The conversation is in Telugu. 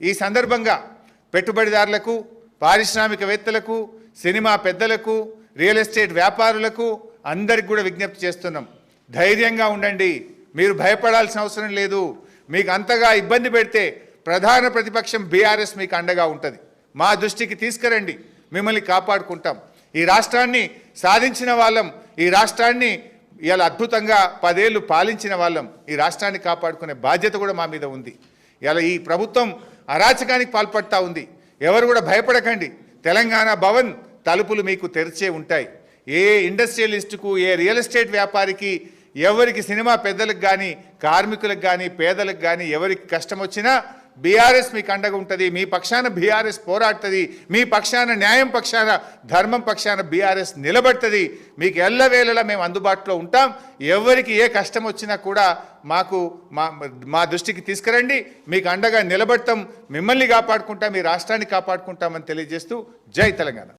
ఈ సందర్భంగా పెట్టుబడిదారులకు, పారిశ్రామికవేత్తలకు, సినిమా పెద్దలకు, రియల్ ఎస్టేట్ వ్యాపారులకు అందరికి కూడా విజ్ఞప్తి చేస్తున్నాం. ధైర్యంగా ఉండండి. మీరు భయపడాల్సిన అవసరం లేదు. మీకు అంతగా ఇబ్బంది పెడితే ప్రధాన ప్రతిపక్షం బీఆర్ఎస్ మీకు అండగా ఉంటుంది. మా దృష్టికి తీసుకురండి, మిమ్మల్ని కాపాడుకుంటాం. ఈ రాష్ట్రాన్ని సాధించిన వాళ్ళం, ఈ రాష్ట్రాన్ని ఇలా అద్భుతంగా 10 ఏళ్ళు పాలించిన వాళ్ళం. ఈ రాష్ట్రాన్ని కాపాడుకునే బాధ్యత కూడా మా మీద ఉంది. ఇలా ఈ ప్రభుత్వం అరాచకానికి పాల్పడతా ఉంది. ఎవరు కూడా భయపడకండి. తెలంగాణ భవన్ తలుపులు మీకు తెరిచే ఉంటాయి. ఏ ఇండస్ట్రియలిస్టుకు, ఏ రియల్ ఎస్టేట్ వ్యాపారికి, ఎవరికి, సినిమా పెద్దలకు కానీ, కార్మికులకు కానీ, పేదలకు కానీ ఎవరికి కష్టం వచ్చినా బీఆర్ఎస్ మీకు అండగా ఉంటుంది. మీ పక్షాన బీఆర్ఎస్ పోరాడుతుంది. మీ పక్షాన న్యాయం పక్షాన, ధర్మం పక్షాన బీఆర్ఎస్ నిలబడుతుంది. మీకు ఎల్లవేళలా మేము అందుబాటులో ఉంటాం. ఎవరికి ఏ కష్టం వచ్చినా కూడా మా దృష్టికి తీసుకురండి. మీకు అండగా నిలబడతాం, మిమ్మల్ని కాపాడుకుంటాం, మీ రాష్ట్రాన్ని కాపాడుకుంటామని తెలియజేస్తూ జై తెలంగాణ.